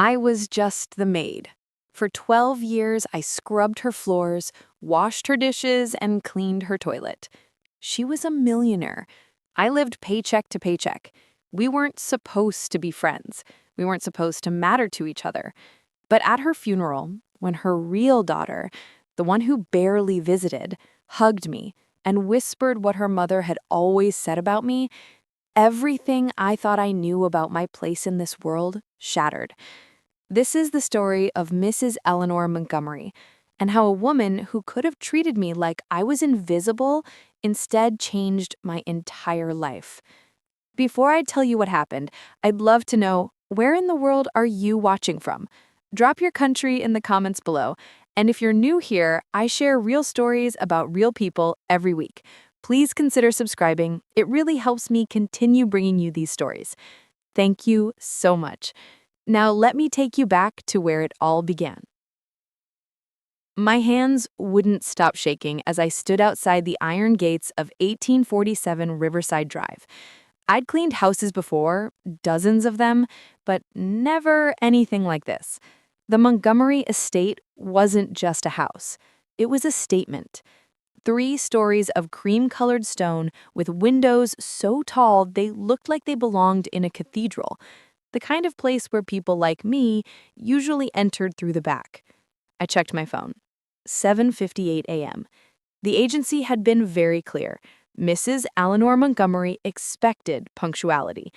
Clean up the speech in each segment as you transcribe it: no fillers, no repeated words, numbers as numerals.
I was just the maid. For 12 years, I scrubbed her floors, washed her dishes, and cleaned her toilet. She was a millionaire. I lived paycheck to paycheck. We weren't supposed to be friends. We weren't supposed to matter to each other. But at her funeral, when her real daughter, the one who barely visited, hugged me and whispered what her mother had always said about me, everything I thought I knew about my place in this world shattered. This is the story of Mrs. Eleanor Montgomery, and how a woman who could have treated me like I was invisible instead changed my entire life. Before I tell you what happened, I'd love to know, where in the world are you watching from? Drop your country in the comments below. And if you're new here, I share real stories about real people every week. Please consider subscribing. It really helps me continue bringing you these stories. Thank you so much. Now let me take you back to where it all began. My hands wouldn't stop shaking as I stood outside the iron gates of 1847 Riverside Drive. I'd cleaned houses before, dozens of them, but never anything like this. The Montgomery estate wasn't just a house. It was a statement. 3 stories of cream-colored stone with windows so tall they looked like they belonged in a cathedral, the kind of place where people like me usually entered through the back. I checked my phone. 7:58 a.m. The agency had been very clear. Mrs. Eleanor Montgomery expected punctuality.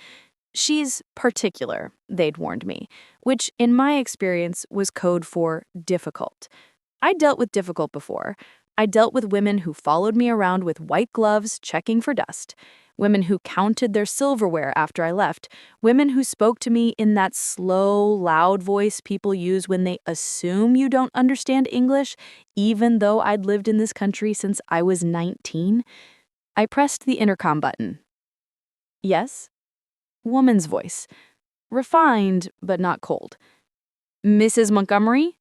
She's particular, they'd warned me, which in my experience was code for difficult. I dealt with difficult before. I dealt with women who followed me around with white gloves checking for dust, women who counted their silverware after I left, women who spoke to me in that slow, loud voice people use when they assume you don't understand English, even though I'd lived in this country since I was 19. I pressed the intercom button. Yes? Woman's voice. Refined, but not cold. Mrs. Montgomery?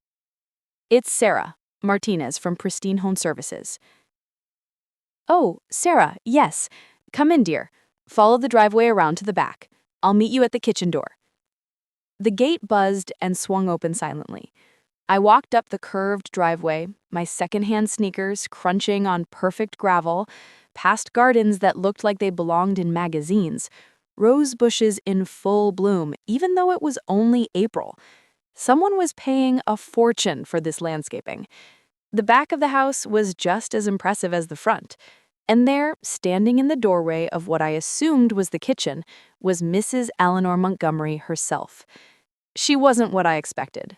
It's Sarah Martinez from Pristine Home Services. Oh, Sarah, yes. Come in, dear. Follow the driveway around to the back. I'll meet you at the kitchen door. The gate buzzed and swung open silently. I walked up the curved driveway, my secondhand sneakers crunching on perfect gravel, past gardens that looked like they belonged in magazines, rose bushes in full bloom, even though it was only April. Someone was paying a fortune for this landscaping. The back of the house was just as impressive as the front. And there, standing in the doorway of what I assumed was the kitchen, was Mrs. Eleanor Montgomery herself. She wasn't what I expected.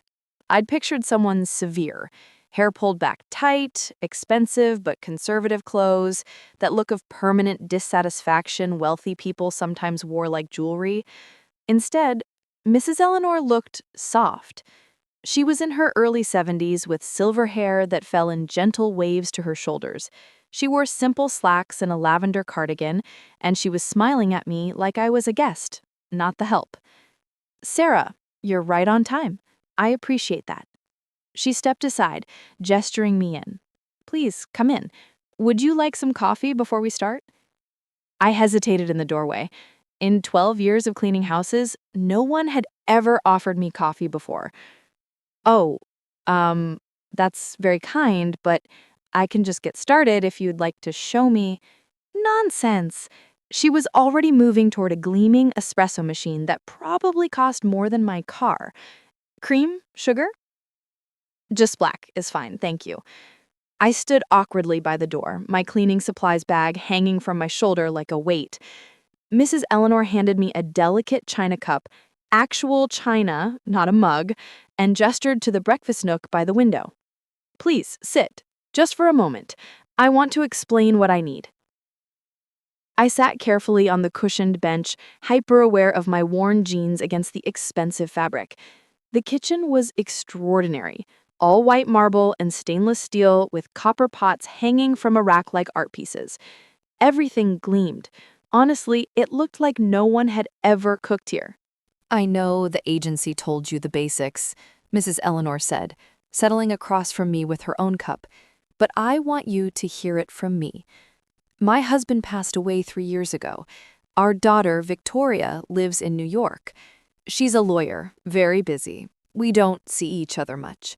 I'd pictured someone severe, hair pulled back tight, expensive but conservative clothes, that look of permanent dissatisfaction wealthy people sometimes wore like jewelry. Instead, Mrs. Eleanor looked soft. She was in her early 70s with silver hair that fell in gentle waves to her shoulders. She wore simple slacks and a lavender cardigan, and she was smiling at me like I was a guest, not the help. Sarah, you're right on time. I appreciate that. She stepped aside, gesturing me in. Please, come in. Would you like some coffee before we start? I hesitated in the doorway. In 12 years of cleaning houses, no one had ever offered me coffee before. Oh, that's very kind, but I can just get started if you'd like to show me. Nonsense. She was already moving toward a gleaming espresso machine that probably cost more than my car. Cream? Sugar? Just black is fine, thank you. I stood awkwardly by the door, my cleaning supplies bag hanging from my shoulder like a weight. Mrs. Eleanor handed me a delicate china cup, actual china, not a mug, and gestured to the breakfast nook by the window. Please, sit. Just for a moment. I want to explain what I need. I sat carefully on the cushioned bench, hyper-aware of my worn jeans against the expensive fabric. The kitchen was extraordinary, all white marble and stainless steel with copper pots hanging from a rack like art pieces. Everything gleamed. Honestly, it looked like no one had ever cooked here. I know the agency told you the basics, Mrs. Eleanor said, settling across from me with her own cup. But I want you to hear it from me. My husband passed away 3 years ago. Our daughter, Victoria, lives in New York. She's a lawyer, very busy, We don't see each other much."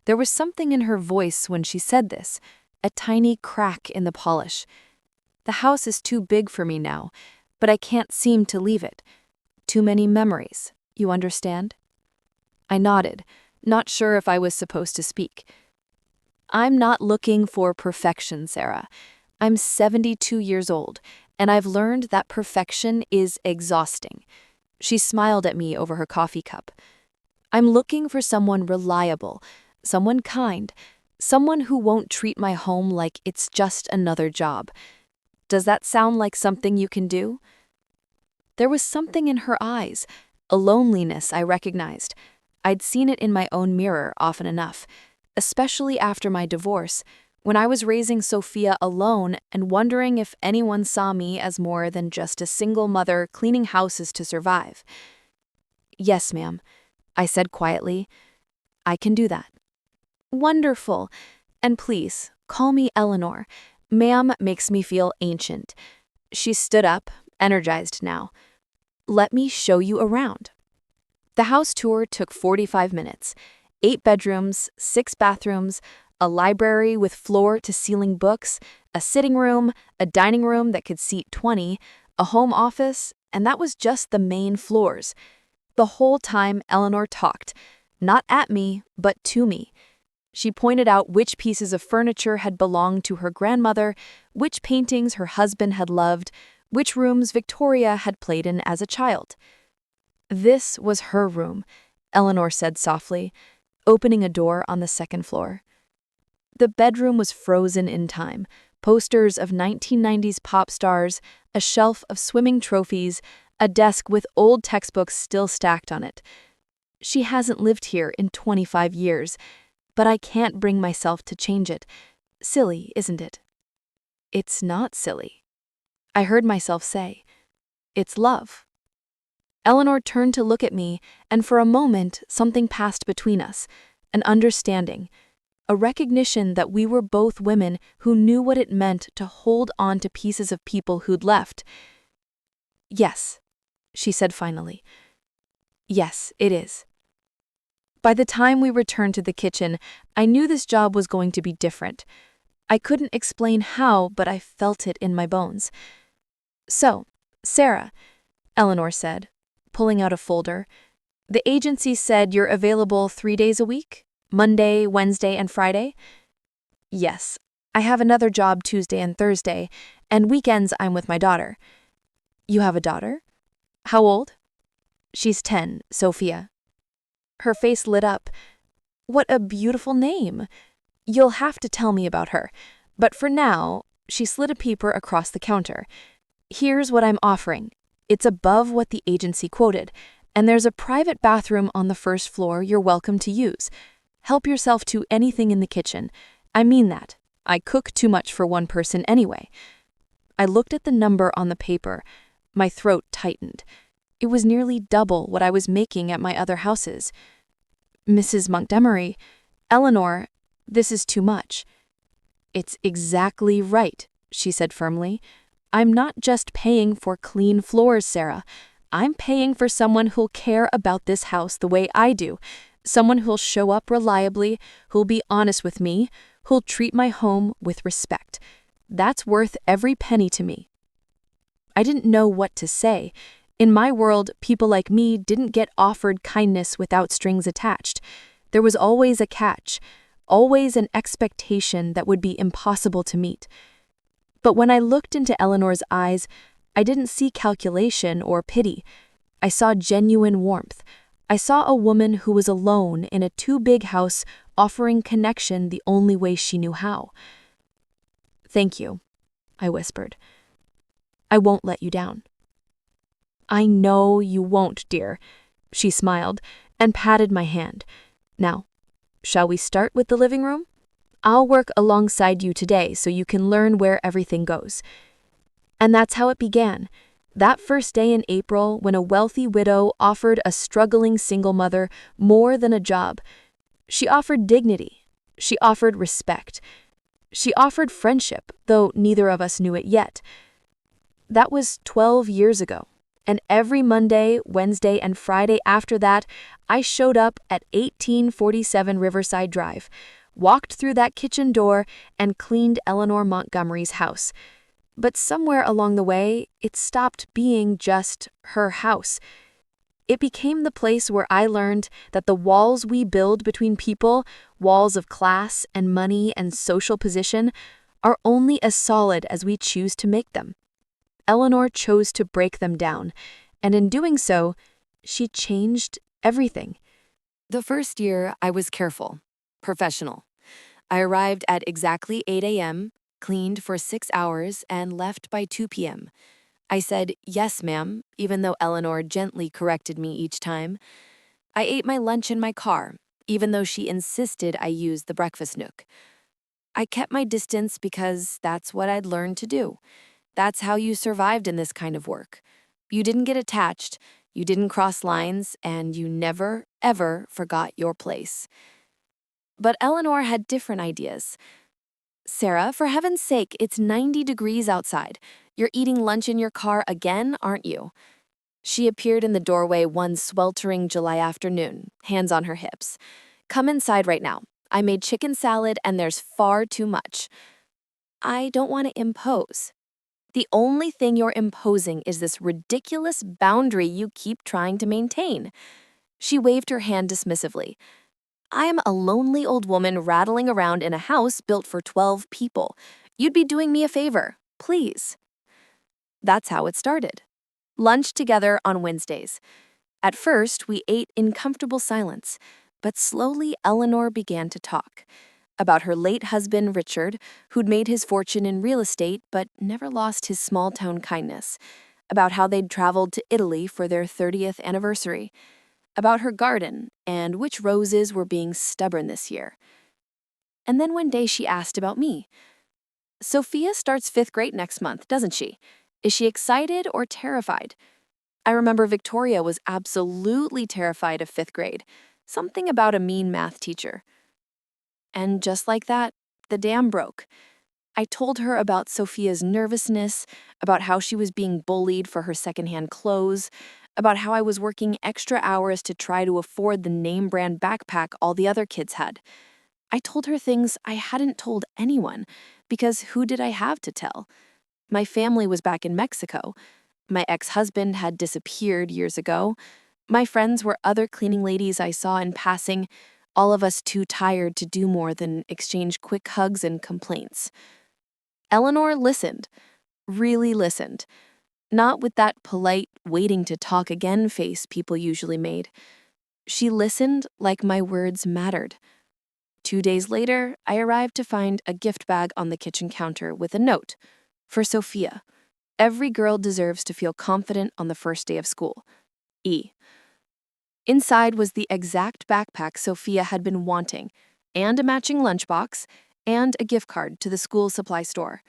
There was something in her voice when she said this, a tiny crack in the polish. The house is too big for me now, but I can't seem to leave it. Too many memories, you understand? I nodded, not sure if I was supposed to speak. I'm not looking for perfection, Sarah. I'm 72 years old, and I've learned that perfection is exhausting. She smiled at me over her coffee cup. I'm looking for someone reliable, someone kind, someone who won't treat my home like it's just another job. Does that sound like something you can do? There was something in her eyes, a loneliness I recognized. I'd seen it in my own mirror often enough, especially after my divorce, when I was raising Sophia alone and wondering if anyone saw me as more than just a single mother cleaning houses to survive. "Yes, ma'am," I said quietly. "I can do that." "Wonderful. And please, call me Eleanor. Ma'am makes me feel ancient." She stood up, energized now. "Let me show you around." The house tour took 45 minutes. 8 bedrooms, 6 bathrooms, a library with floor-to-ceiling books, a sitting room, a dining room that could seat 20, a home office, and that was just the main floors. The whole time Eleanor talked, not at me, but to me. She pointed out which pieces of furniture had belonged to her grandmother, which paintings her husband had loved, which rooms Victoria had played in as a child. "This was her room," Eleanor said softly, opening a door on the second floor. The bedroom was frozen in time, posters of 1990s pop stars, a shelf of swimming trophies, a desk with old textbooks still stacked on it. She hasn't lived here in 25 years, but I can't bring myself to change it. Silly, isn't it? It's not silly. I heard myself say. It's love. Eleanor turned to look at me, and for a moment something passed between us, an understanding, a recognition that we were both women who knew what it meant to hold on to pieces of people who'd left. "Yes," she said finally. "Yes, it is." By the time we returned to the kitchen, I knew this job was going to be different. I couldn't explain how, but I felt it in my bones. "So, Sarah," Eleanor said, pulling out a folder, "the agency said you're available 3 days a week? Monday, Wednesday, and Friday?" "Yes. I have another job Tuesday and Thursday, and weekends I'm with my daughter." "You have a daughter? How old?" "She's 10, Sophia." Her face lit up. "What a beautiful name. You'll have to tell me about her. But for now," she slid a paper across the counter. "Here's what I'm offering. It's above what the agency quoted, and there's a private bathroom on the first floor you're welcome to use. Help yourself to anything in the kitchen. I mean that. I cook too much for one person anyway." I looked at the number on the paper. My throat tightened. It was nearly double what I was making at my other houses. "Mrs. Montgomery, Eleanor, this is too much." "It's exactly right," she said firmly. "I'm not just paying for clean floors, Sarah. I'm paying for someone who'll care about this house the way I do, someone who'll show up reliably, who'll be honest with me, who'll treat my home with respect. That's worth every penny to me." I didn't know what to say. In my world, people like me didn't get offered kindness without strings attached. There was always a catch, always an expectation that would be impossible to meet. But when I looked into Eleanor's eyes, I didn't see calculation or pity. I saw genuine warmth. I saw a woman who was alone in a too-big house offering connection the only way she knew how. "Thank you," I whispered. "I won't let you down." "I know you won't, dear," she smiled and patted my hand. "Now, shall we start with the living room? I'll work alongside you today so you can learn where everything goes." And that's how it began. That first day in April when a wealthy widow offered a struggling single mother more than a job. She offered dignity. She offered respect. She offered friendship, though neither of us knew it yet. That was 12 years ago. And every Monday, Wednesday, and Friday after that, I showed up at 1847 Riverside Drive, walked through that kitchen door, and cleaned Eleanor Montgomery's house. But somewhere along the way, it stopped being just her house. It became the place where I learned that the walls we build between people, walls of class and money and social position, are only as solid as we choose to make them. Eleanor chose to break them down, and in doing so, she changed everything. The first year, I was careful, professional. I arrived at exactly 8 a.m., cleaned for 6 hours, and left by 2 p.m. I said, "Yes, ma'am," even though Eleanor gently corrected me each time. I ate my lunch in my car, even though she insisted I use the breakfast nook. I kept my distance because that's what I'd learned to do. That's how you survived in this kind of work. You didn't get attached, you didn't cross lines, and you never, ever forgot your place. But Eleanor had different ideas. "Sarah, for heaven's sake, it's 90 degrees outside. You're eating lunch in your car again, aren't you?" She appeared in the doorway one sweltering July afternoon, hands on her hips. "Come inside right now. I made chicken salad and there's far too much." I don't want to impose. The only thing you're imposing is this ridiculous boundary you keep trying to maintain. She waved her hand dismissively. "I'm a lonely old woman rattling around in a house built for 12 people. You'd be doing me a favor, please." That's how it started. Lunch together on Wednesdays. At first, we ate in comfortable silence, but slowly Eleanor began to talk. About her late husband, Richard, who'd made his fortune in real estate but never lost his small-town kindness. About how they'd traveled to Italy for their 30th anniversary. About her garden and which roses were being stubborn this year. And then one day she asked about me. "Sophia starts 5th grade next month, doesn't she? Is she excited or terrified?" I remember Victoria was absolutely terrified of 5th grade. Something about a mean math teacher. And just like that, the dam broke. I told her about Sophia's nervousness, about how she was being bullied for her secondhand clothes, about how I was working extra hours to try to afford the name brand backpack all the other kids had. I told her things I hadn't told anyone, because who did I have to tell? My family was back in Mexico. My ex-husband had disappeared years ago. My friends were other cleaning ladies I saw in passing, all of us too tired to do more than exchange quick hugs and complaints. Eleanor listened, really listened. Not with that polite, waiting to talk again face people usually made. She listened like my words mattered. 2 days later, I arrived to find a gift bag on the kitchen counter with a note. "For Sophia. Every girl deserves to feel confident on the first day of school. E." Inside was the exact backpack Sophia had been wanting, and a matching lunchbox, and a gift card to the school supply store.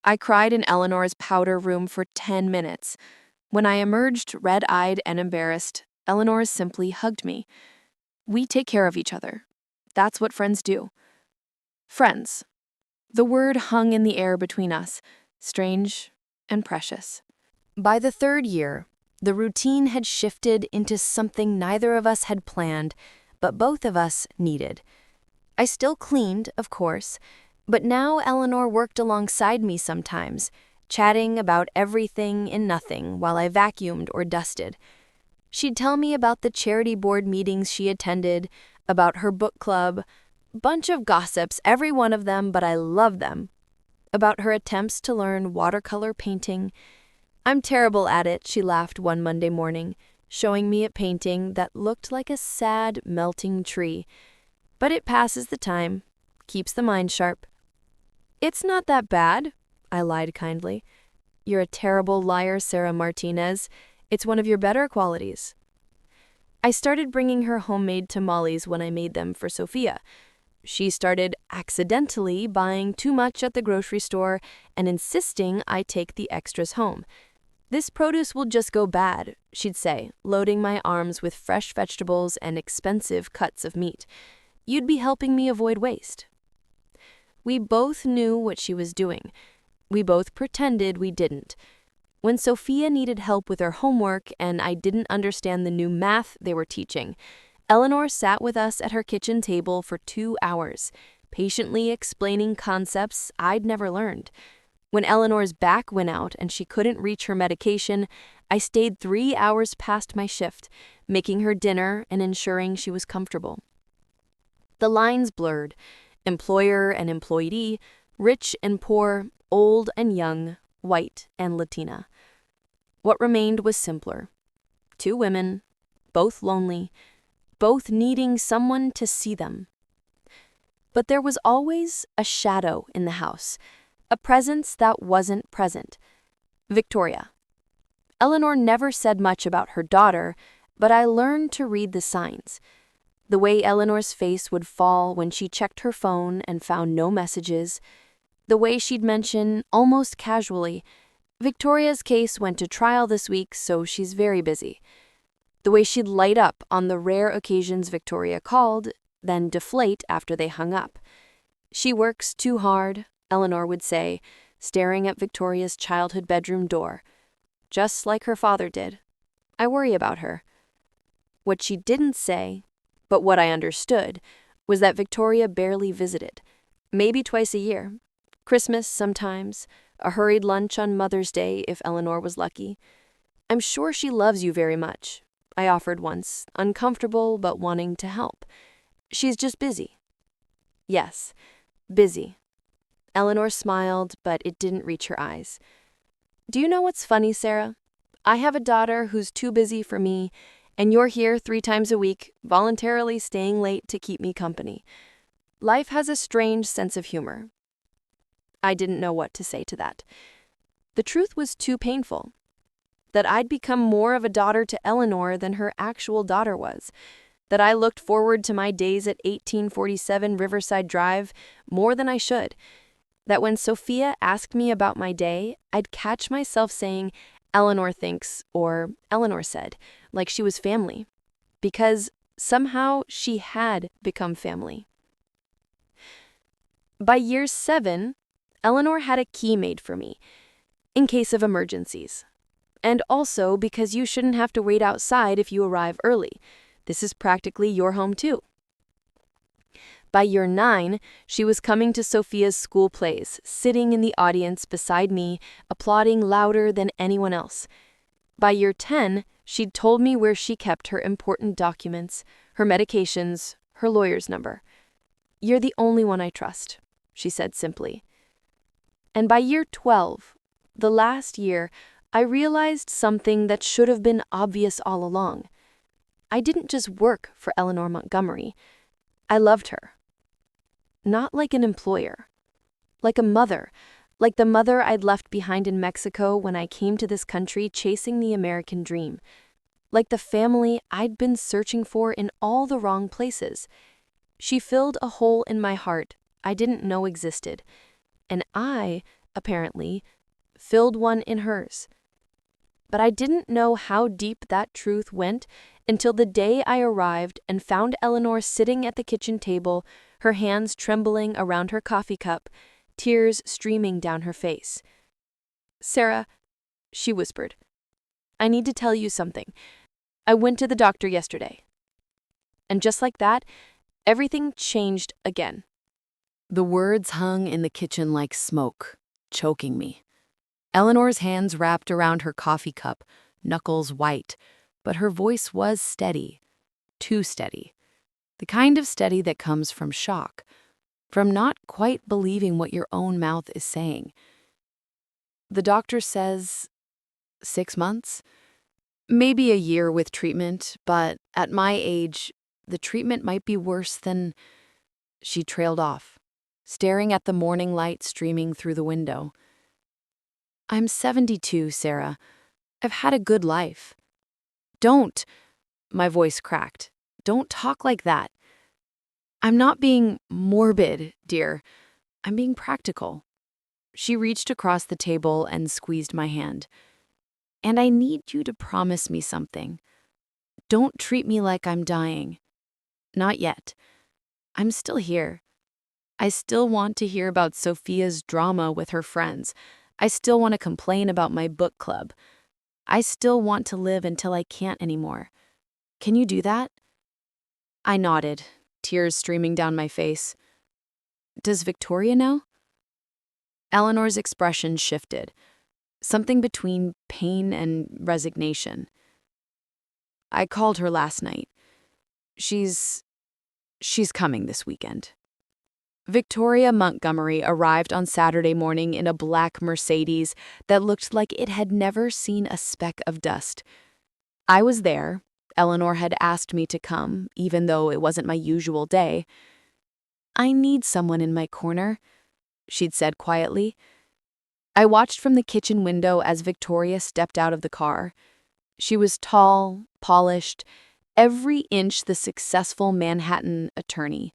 I cried in Eleanor's powder room for 10 minutes. When I emerged red-eyed and embarrassed, Eleanor simply hugged me. We take care of each other. That's what friends do. Friends. The word hung in the air between us, strange and precious. By the 3rd year, the routine had shifted into something neither of us had planned, but both of us needed. I still cleaned, of course, but now Eleanor worked alongside me sometimes, chatting about everything and nothing while I vacuumed or dusted. She'd tell me about the charity board meetings she attended, about her book club, bunch of gossips, every one of them, but I love them. About her attempts to learn watercolor painting. "I'm terrible at it," she laughed one Monday morning, showing me a painting that looked like a sad, melting tree. "But it passes the time, keeps the mind sharp." "It's not that bad," I lied kindly. "You're a terrible liar, Sarah Martinez. It's one of your better qualities." I started bringing her homemade tamales when I made them for Sophia. She started accidentally buying too much at the grocery store and insisting I take the extras home. "This produce will just go bad," she'd say, loading my arms with fresh vegetables and expensive cuts of meat. "You'd be helping me avoid waste." We both knew what she was doing. We both pretended we didn't. when Sophia needed help with her homework and I didn't understand the new math they were teaching, Eleanor sat with us at her kitchen table for 2 hours, patiently explaining concepts I'd never learned. When Eleanor's back went out and she couldn't reach her medication, I stayed 3 hours past my shift, making her dinner and ensuring she was comfortable. The lines blurred, employer and employee, rich and poor, old and young, white and Latina. What remained was simpler. 2 women, both lonely, both needing someone to see them. But there was always a shadow in the house, a presence that wasn't present. Victoria. Eleanor never said much about her daughter, but I learned to read the signs. The way Eleanor's face would fall when she checked her phone and found no messages. The way she'd mention, almost casually, Victoria's case went to trial this week, so she's very busy. The way she'd light up on the rare occasions Victoria called, then deflate after they hung up. She works too hard, Eleanor would say, staring at Victoria's childhood bedroom door. Just like her father did. I worry about her. What she didn't say, but what I understood, was that Victoria barely visited. Maybe twice a year. Christmas sometimes, a hurried lunch on Mother's Day if Eleanor was lucky. I'm sure she loves you very much, I offered once, uncomfortable but wanting to help. She's just busy. Yes, busy. Eleanor smiled, but it didn't reach her eyes. Do you know what's funny, Sarah? I have a daughter who's too busy for me, and you're here 3 times a week, voluntarily staying late to keep me company. Life has a strange sense of humor. I didn't know what to say to that. The truth was too painful. That I'd become more of a daughter to Eleanor than her actual daughter was. That I looked forward to my days at 1847 Riverside Drive more than I should. That when Sophia asked me about my day, I'd catch myself saying, Eleanor thinks, or Eleanor said, like she was family. Because somehow she had become family. By year 7, Eleanor had a key made for me, in case of emergencies. And also because you shouldn't have to wait outside if you arrive early. This is practically your home too. By year 9, she was coming to Sophia's school plays, sitting in the audience beside me, applauding louder than anyone else. By year 10, she'd told me where she kept her important documents, her medications, her lawyer's number. You're the only one I trust, she said simply. And by year 12, the last year, I realized something that should have been obvious all along. I didn't just work for Eleanor Montgomery. I loved her. Not like an employer. Like a mother. Like the mother I'd left behind in Mexico when I came to this country chasing the American dream. Like the family I'd been searching for in all the wrong places. She filled a hole in my heart I didn't know existed. And I, apparently, filled one in hers. But I didn't know how deep that truth went until the day I arrived and found Eleanor sitting at the kitchen table, her hands trembling around her coffee cup, tears streaming down her face. Sarah, she whispered, I need to tell you something. I went to the doctor yesterday. And just like that, everything changed again. The words hung in the kitchen like smoke, choking me. Eleanor's hands wrapped around her coffee cup, knuckles white, but her voice was steady, too steady. The kind of steady that comes from shock, from not quite believing what your own mouth is saying. The doctor says 6 months? Maybe a year with treatment, but at my age, the treatment might be worse than... She trailed off, staring at the morning light streaming through the window. I'm 72, Sarah. I've had a good life. Don't, my voice cracked. Don't talk like that. I'm not being morbid, dear. I'm being practical. She reached across the table and squeezed my hand. And I need you to promise me something. Don't treat me like I'm dying. Not yet. I'm still here. I still want to hear about Sophia's drama with her friends. I still want to complain about my book club. I still want to live until I can't anymore. Can you do that?" I nodded, tears streaming down my face. "Does Victoria know?" Eleanor's expression shifted, something between pain and resignation. "I called her last night. She's coming this weekend." Victoria Montgomery arrived on Saturday morning in a black Mercedes that looked like it had never seen a speck of dust. I was there. Eleanor had asked me to come, even though it wasn't my usual day. "I need someone in my corner," she'd said quietly. I watched from the kitchen window as Victoria stepped out of the car. She was tall, polished, every inch the successful Manhattan attorney.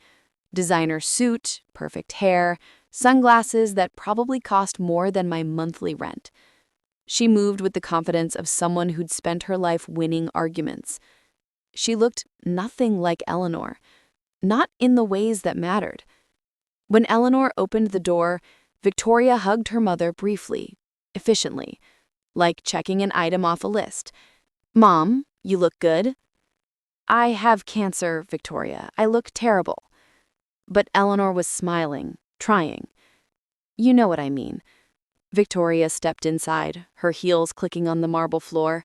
Designer suit, perfect hair, sunglasses that probably cost more than my monthly rent. She moved with the confidence of someone who'd spent her life winning arguments. She looked nothing like Eleanor, not in the ways that mattered. When Eleanor opened the door, Victoria hugged her mother briefly, efficiently, like checking an item off a list. "Mom, you look good." "I have cancer, Victoria. I look terrible." But Eleanor was smiling, trying. "You know what I mean." Victoria stepped inside, her heels clicking on the marble floor.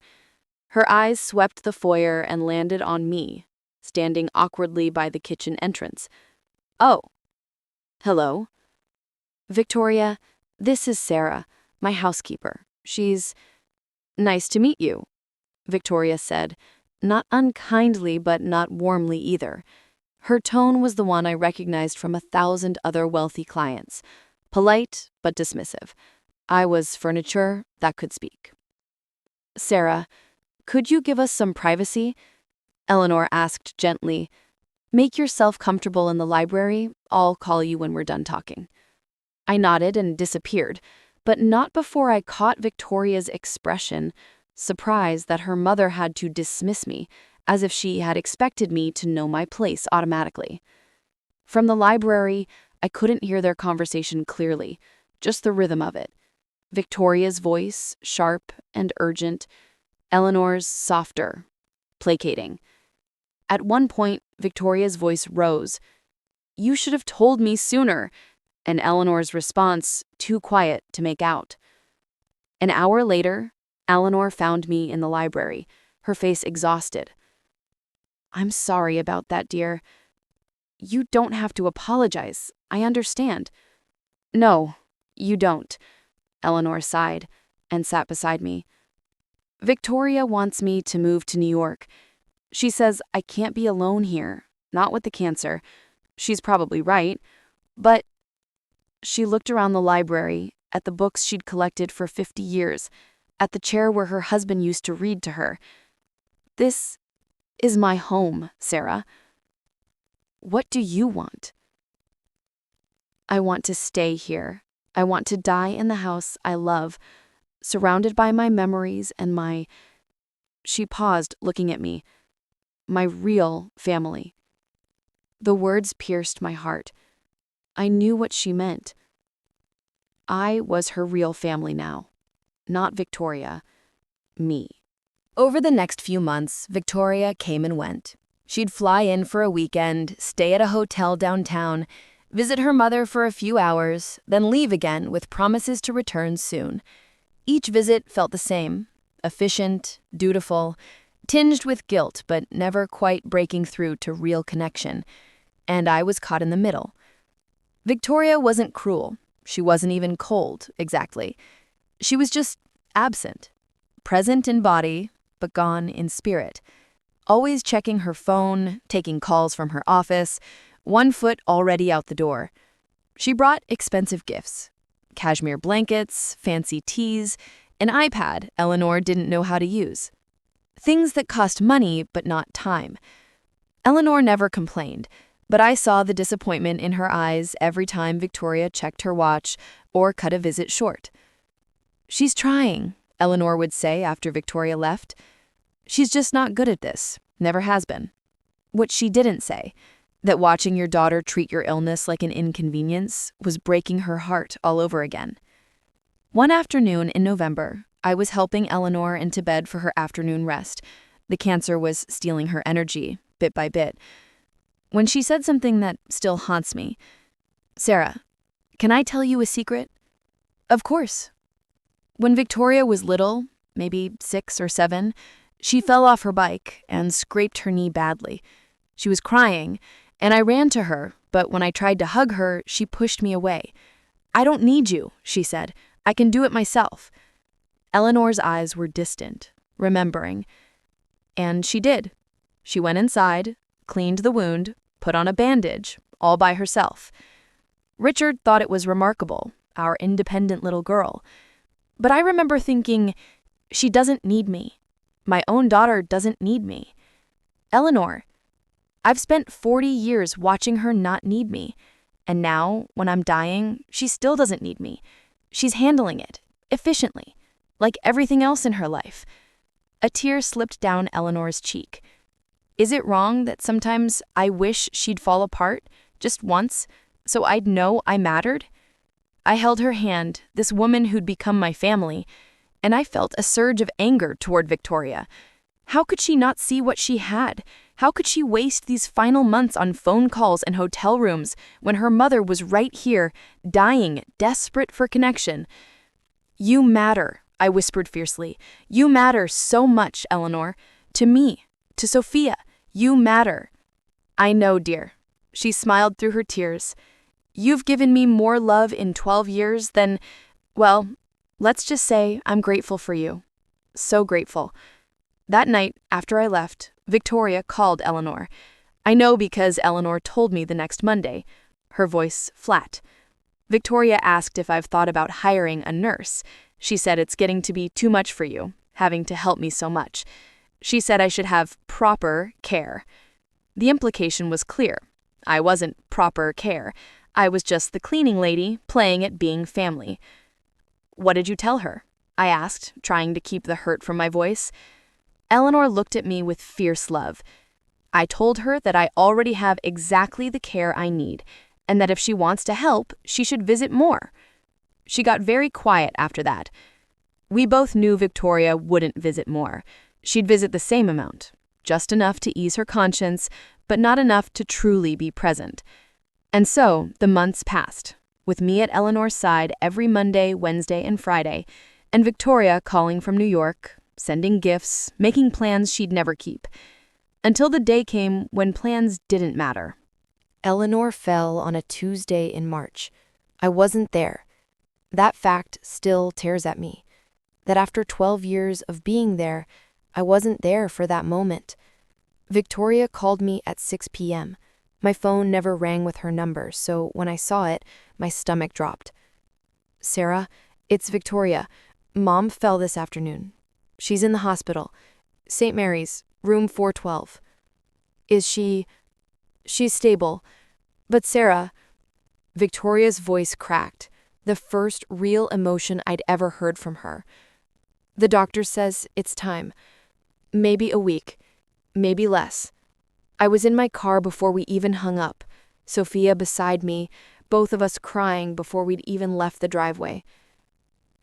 Her eyes swept the foyer and landed on me, standing awkwardly by the kitchen entrance. "Oh. Hello." "Victoria, this is Sarah, my housekeeper. She's—" "Nice to meet you," Victoria said, not unkindly but not warmly either. Her tone was the one I recognized from 1,000 other wealthy clients, polite but dismissive. I was furniture that could speak. "Sarah, could you give us some privacy?" Eleanor asked gently. "Make yourself comfortable in the library. I'll call you when we're done talking." I nodded and disappeared, but not before I caught Victoria's expression, surprised that her mother had to dismiss me, as if she had expected me to know my place automatically. From the library, I couldn't hear their conversation clearly, just the rhythm of it. Victoria's voice, sharp and urgent. Eleanor's softer, placating. At one point, Victoria's voice rose. "You should have told me sooner," and Eleanor's response, too quiet to make out. An hour later, Eleanor found me in the library, her face exhausted. "I'm sorry about that, dear." "You don't have to apologize. I understand." "No, you don't," Eleanor sighed and sat beside me. "Victoria wants me to move to New York. She says I can't be alone here, not with the cancer. She's probably right, but—" She looked around the library, at the books she'd collected for 50 years, at the chair where her husband used to read to her. "This is my home, Sarah. What do you want?" "I want to stay here. I want to die in the house I love, surrounded by my memories and my—" She paused, looking at me. "My real family." The words pierced my heart. I knew what she meant. I was her real family now. Not Victoria. Me. Over the next few months, Victoria came and went. She'd fly in for a weekend, stay at a hotel downtown, visit her mother for a few hours, then leave again with promises to return soon. Each visit felt the same, efficient, dutiful, tinged with guilt but never quite breaking through to real connection. And I was caught in the middle. Victoria wasn't cruel. She wasn't even cold, exactly. She was just absent, present in body, but gone in spirit. Always checking her phone, taking calls from her office, one foot already out the door. She brought expensive gifts. Cashmere blankets, fancy teas, an iPad Eleanor didn't know how to use. Things that cost money, but not time. Eleanor never complained, but I saw the disappointment in her eyes every time Victoria checked her watch or cut a visit short. "She's trying," Eleanor would say after Victoria left. "She's just not good at this, never has been." What she didn't say, that watching your daughter treat your illness like an inconvenience, was breaking her heart all over again. One afternoon in November, I was helping Eleanor into bed for her afternoon rest. The cancer was stealing her energy, bit by bit. When she said something that still haunts me, "Sarah, can I tell you a secret?" "Of course." When Victoria was little, maybe 6 or 7, she fell off her bike and scraped her knee badly. She was crying, and I ran to her, but when I tried to hug her, she pushed me away. "I don't need you," she said. "I can do it myself." Eleanor's eyes were distant, remembering. And she did. She went inside, cleaned the wound, put on a bandage, all by herself. Richard thought it was remarkable, our independent little girl. But I remember thinking, she doesn't need me. My own daughter doesn't need me. Eleanor, I've spent 40 years watching her not need me. And now, when I'm dying, she still doesn't need me. She's handling it, efficiently, like everything else in her life. A tear slipped down Eleanor's cheek. Is it wrong that sometimes I wish she'd fall apart, just once, so I'd know I mattered? I held her hand, this woman who'd become my family, and I felt a surge of anger toward Victoria. How could she not see what she had? How could she waste these final months on phone calls and hotel rooms when her mother was right here, dying, desperate for connection? "You matter," I whispered fiercely. "You matter so much, Eleanor. To me, to Sophia, you matter." "I know, dear." She smiled through her tears. "You've given me more love in 12 years than, well, let's just say I'm grateful for you. So grateful." That night, after I left, Victoria called Eleanor. I know because Eleanor told me the next Monday, her voice flat. Victoria asked if I've thought about hiring a nurse. She said it's getting to be too much for you, having to help me so much. She said I should have proper care. The implication was clear. I wasn't proper care. I was just the cleaning lady playing at being family. "What did you tell her?" I asked, trying to keep the hurt from my voice. Eleanor looked at me with fierce love. "I told her that I already have exactly the care I need, and that if she wants to help, she should visit more." She got very quiet after that. We both knew Victoria wouldn't visit more. She'd visit the same amount, just enough to ease her conscience, but not enough to truly be present. And so the months passed, with me at Eleanor's side every Monday, Wednesday, and Friday, and Victoria calling from New York, sending gifts, making plans she'd never keep. Until the day came when plans didn't matter. Eleanor fell on a Tuesday in March. I wasn't there. That fact still tears at me. That after 12 years of being there, I wasn't there for that moment. Victoria called me at 6 p.m. My phone never rang with her number, so when I saw it, my stomach dropped. "Sarah, it's Victoria. Mom fell this afternoon. She's in the hospital. St. Mary's, room 412. Is she... She's stable. But Sarah..." Victoria's voice cracked, the first real emotion I'd ever heard from her. "The doctor says it's time. Maybe a week. Maybe less." I was in my car before we even hung up, Sophia beside me, both of us crying before we'd even left the driveway.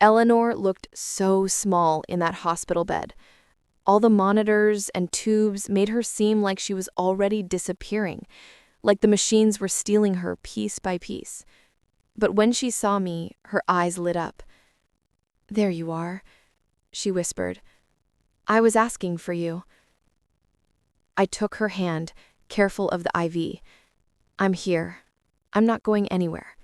Eleanor looked so small in that hospital bed. All the monitors and tubes made her seem like she was already disappearing, like the machines were stealing her piece by piece. But when she saw me, her eyes lit up. "There you are," she whispered. "I was asking for you." I took her hand, careful of the IV. "I'm here. I'm not going anywhere."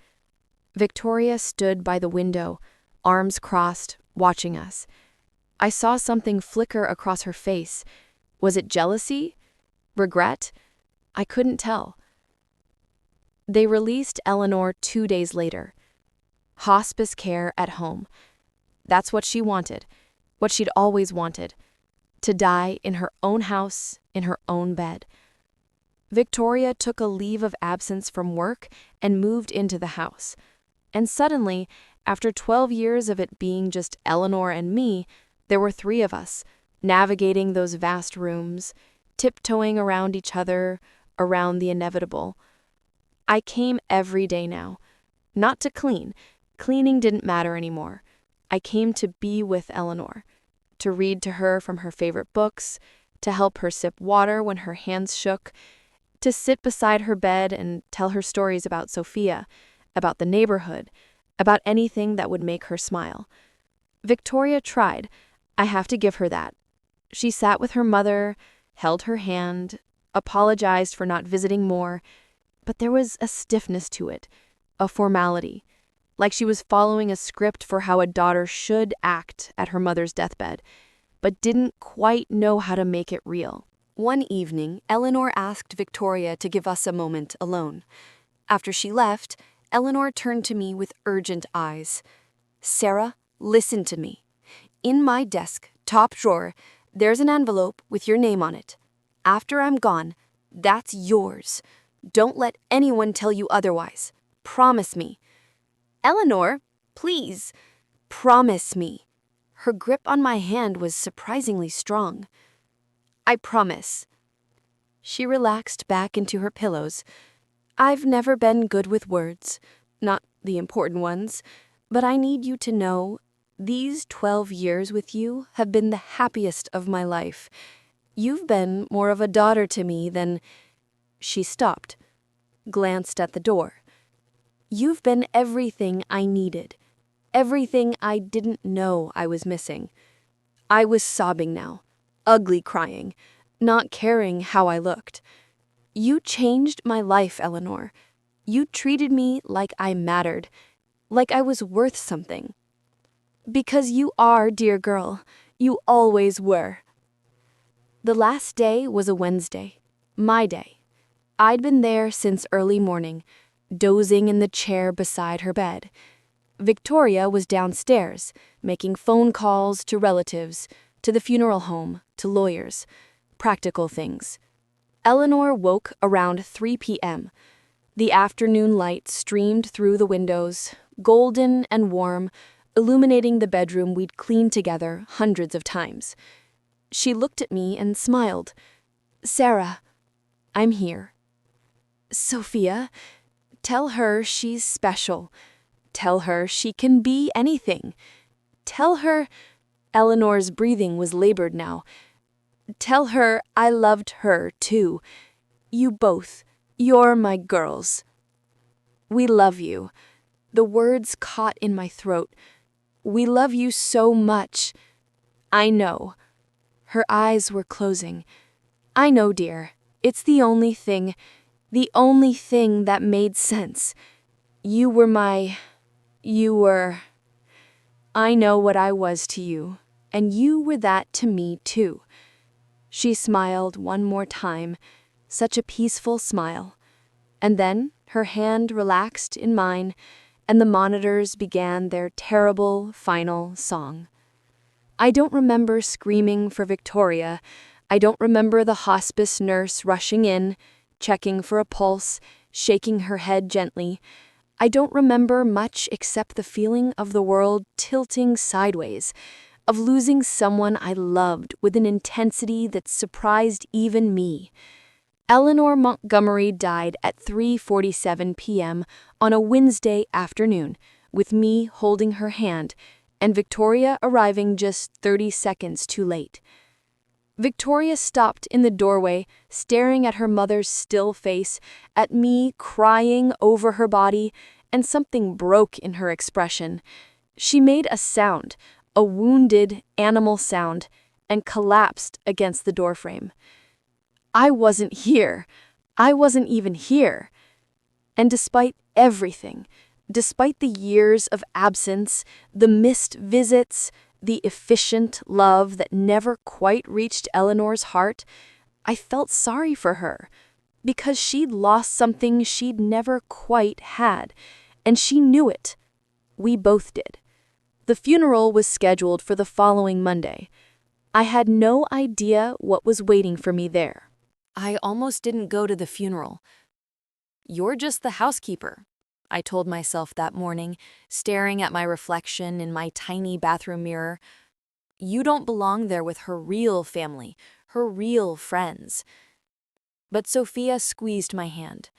Victoria stood by the window, arms crossed, watching us. I saw something flicker across her face. Was it jealousy? Regret? I couldn't tell. They released Eleanor 2 days later. Hospice care at home. That's what she wanted, what she'd always wanted. To die in her own house, in her own bed. Victoria took a leave of absence from work and moved into the house. And suddenly, after 12 years of it being just Eleanor and me, there were 3 of us, navigating those vast rooms, tiptoeing around each other, around the inevitable. I came every day now. Not to clean. Cleaning didn't matter anymore. I came to be with Eleanor, to read to her from her favorite books, to help her sip water when her hands shook, to sit beside her bed and tell her stories about Sophia, about the neighborhood, about anything that would make her smile. Victoria tried. I have to give her that. She sat with her mother, held her hand, apologized for not visiting more, but there was a stiffness to it, a formality, like she was following a script for how a daughter should act at her mother's deathbed, but didn't quite know how to make it real. One evening, Eleanor asked Victoria to give us a moment alone. After she left, Eleanor turned to me with urgent eyes. "Sarah, listen to me. In my desk, top drawer, there's an envelope with your name on it. After I'm gone, that's yours. Don't let anyone tell you otherwise. Promise me." "Eleanor, please, promise me." Her grip on my hand was surprisingly strong. "I promise." She relaxed back into her pillows. "I've never been good with words, not the important ones, but I need you to know these 12 years with you have been the happiest of my life. You've been more of a daughter to me than—" She stopped, glanced at the door. "You've been everything I needed, everything I didn't know I was missing." I was sobbing now, ugly crying, not caring how I looked. "You changed my life, Eleanor. You treated me like I mattered, like I was worth something. Because you are, dear girl. You always were." The last day was a Wednesday, my day. I'd been there since early morning, dozing in the chair beside her bed. Victoria was downstairs, making phone calls to relatives, to the funeral home, to lawyers. Practical things. Eleanor woke around 3 p.m. The afternoon light streamed through the windows, golden and warm, illuminating the bedroom we'd cleaned together hundreds of times. She looked at me and smiled. "Sarah, I'm here." "Sophia, tell her she's special. Tell her she can be anything. Tell her—" Eleanor's breathing was labored now. "Tell her I loved her, too. You both. You're my girls." "We love you." The words caught in my throat. "We love you so much." "I know." Her eyes were closing. "I know, dear. It's the only thing that made sense. You were. I know what I was to you, and you were that to me, too." She smiled one more time, such a peaceful smile. And then her hand relaxed in mine, and the monitors began their terrible final song. I don't remember screaming for Victoria. I don't remember the hospice nurse rushing in, checking for a pulse, shaking her head gently. I don't remember much except the feeling of the world tilting sideways, of losing someone I loved with an intensity that surprised even me. Eleanor Montgomery died at 3:47 p.m. on a Wednesday afternoon, with me holding her hand, and Victoria arriving just 30 seconds too late. Victoria stopped in the doorway, staring at her mother's still face, at me crying over her body, and something broke in her expression. She made a sound, a wounded animal sound, and collapsed against the doorframe. I wasn't here. I wasn't even here. And despite everything, despite the years of absence, the missed visits, the efficient love that never quite reached Eleanor's heart, I felt sorry for her, because she'd lost something she'd never quite had, and she knew it. We both did. The funeral was scheduled for the following Monday. I had no idea what was waiting for me there. I almost didn't go to the funeral. "You're just the housekeeper," I told myself that morning, staring at my reflection in my tiny bathroom mirror. "You don't belong there with her real family, her real friends." But Sophia squeezed my hand.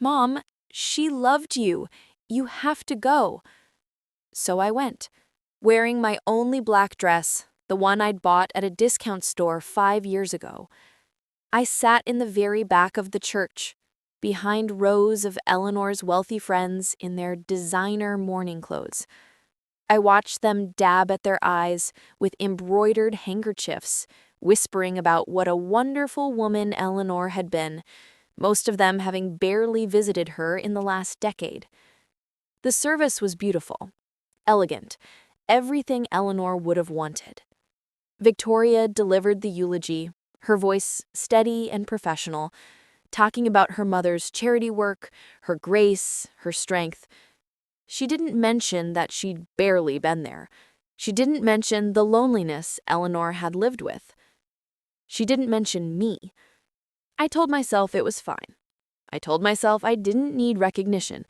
"Mom, she loved you. You have to go." So I went. wearing my only black dress, the one I'd bought at a discount store 5 years ago. I sat in the very back of the church, behind rows of Eleanor's wealthy friends in their designer mourning clothes. I watched them dab at their eyes with embroidered handkerchiefs, whispering about what a wonderful woman Eleanor had been, most of them having barely visited her in the last decade. The service was beautiful, elegant, everything Eleanor would have wanted. Victoria delivered the eulogy, her voice steady and professional, talking about her mother's charity work, her grace, her strength. She didn't mention that she'd barely been there. She didn't mention the loneliness Eleanor had lived with. She didn't mention me. I told myself it was fine. I told myself I didn't need recognition.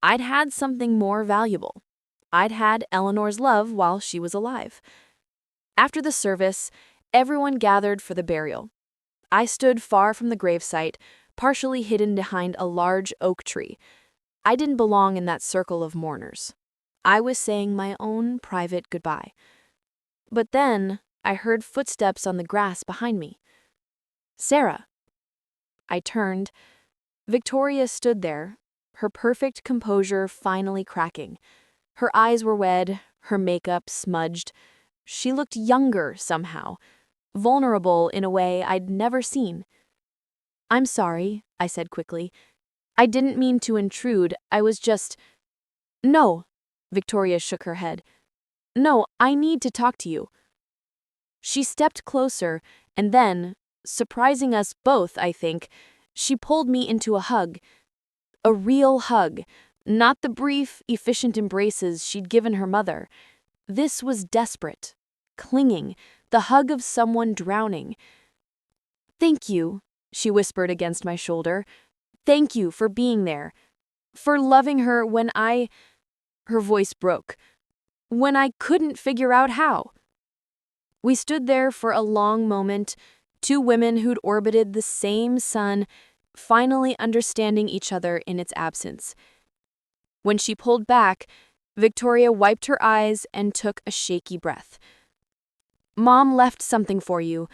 I'd had something more valuable. I'd had Eleanor's love while she was alive. After the service, everyone gathered for the burial. I stood far from the gravesite, partially hidden behind a large oak tree. I didn't belong in that circle of mourners. I was saying my own private goodbye. But then I heard footsteps on the grass behind me. Sarah. I turned. Victoria stood there, her perfect composure finally cracking. Her eyes were red, her makeup smudged. She looked younger somehow, vulnerable in a way I'd never seen. "I'm sorry," I said quickly. "I didn't mean to intrude, I was just—" "No," Victoria shook her head. "No, I need to talk to you." She stepped closer, and then, surprising us both, I think, she pulled me into a hug. A real hug, not the brief, efficient embraces she'd given her mother. This was desperate, clinging, the hug of someone drowning. "Thank you," she whispered against my shoulder. "Thank you for being there. For loving her when I—" Her voice broke. "When I couldn't figure out how." We stood there for a long moment, two women who'd orbited the same sun, finally understanding each other in its absence. When she pulled back, Victoria wiped her eyes and took a shaky breath. "Mom left something for you,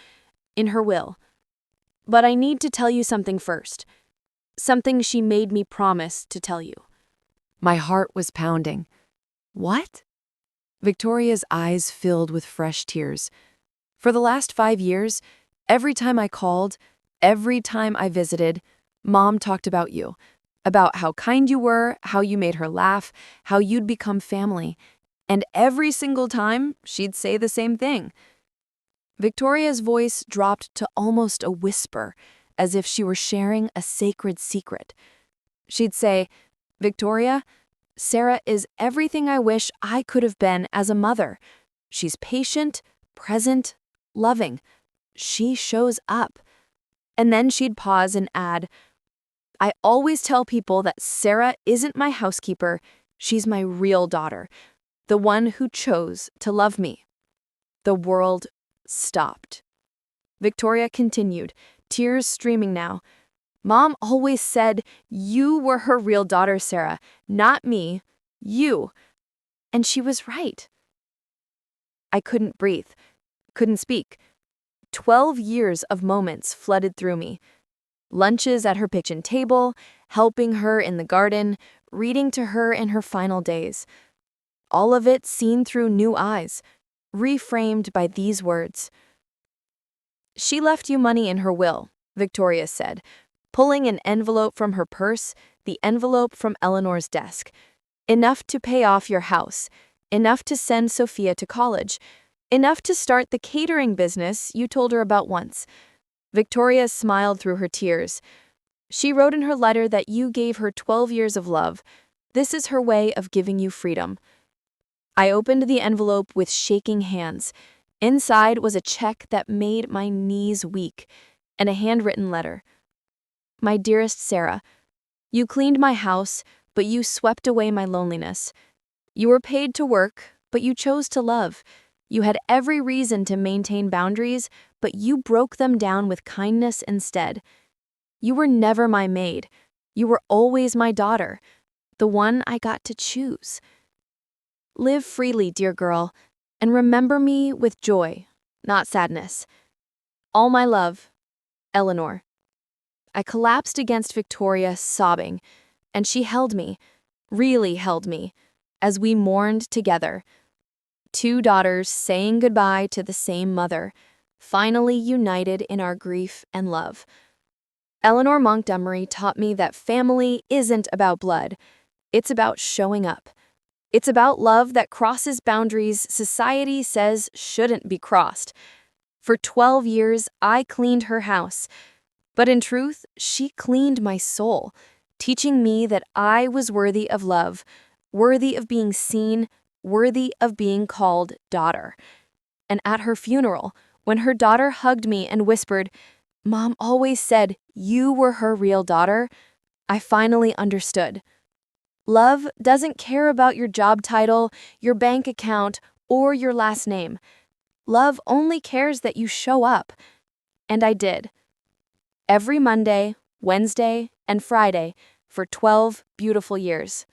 in her will. But I need to tell you something first. Something she made me promise to tell you." My heart was pounding. What? Victoria's eyes filled with fresh tears. For the last 5 years, every time I called, every time I visited, Mom talked about you. About how kind you were, how you made her laugh, how you'd become family. And every single time, she'd say the same thing. Victoria's voice dropped to almost a whisper, as if she were sharing a sacred secret. She'd say, "Victoria, Sarah is everything I wish I could have been as a mother. She's patient, present, loving. She shows up." And then she'd pause and add, "I always tell people that Sarah isn't my housekeeper, she's my real daughter, the one who chose to love me." The world stopped. Victoria continued, tears streaming now. "Mom always said you were her real daughter, Sarah, not me, you." And she was right. I couldn't breathe, couldn't speak. 12 years of moments flooded through me. Lunches at her kitchen table, helping her in the garden, reading to her in her final days. All of it seen through new eyes, reframed by these words. "She left you money in her will," Victoria said, pulling an envelope from her purse, the envelope from Eleanor's desk. "Enough to pay off your house, enough to send Sophia to college, enough to start the catering business you told her about once." Victoria smiled through her tears. "She wrote in her letter that you gave her 12 years of love. This is her way of giving you freedom." I opened the envelope with shaking hands. Inside was a check that made my knees weak, and a handwritten letter. "My dearest Sarah, you cleaned my house, but you swept away my loneliness. You were paid to work, but you chose to love. You had every reason to maintain boundaries, but you broke them down with kindness instead. You were never my maid. You were always my daughter, the one I got to choose." Live freely, dear girl, and remember me with joy, not sadness. All my love, Eleanor. I collapsed against Victoria, sobbing, and she held me, really held me, as we mourned together. Two daughters saying goodbye to the same mother, finally united in our grief and love. Eleanor Montgomery taught me that family isn't about blood. It's about showing up. It's about love that crosses boundaries society says shouldn't be crossed. For 12 years, I cleaned her house. But in truth, she cleaned my soul, teaching me that I was worthy of love, worthy of being seen, worthy of being called daughter. And at her funeral, when her daughter hugged me and whispered, "Mom always said you were her real daughter," I finally understood. Love doesn't care about your job title, your bank account, or your last name. Love only cares that you show up. And I did. Every Monday, Wednesday, and Friday for 12 beautiful years.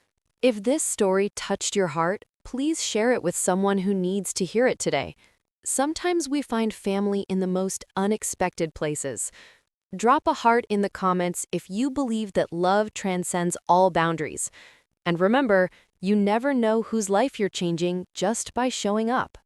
If this story touched your heart, please share it with someone who needs to hear it today. Sometimes we find family in the most unexpected places. Drop a heart in the comments if you believe that love transcends all boundaries. And remember, you never know whose life you're changing just by showing up.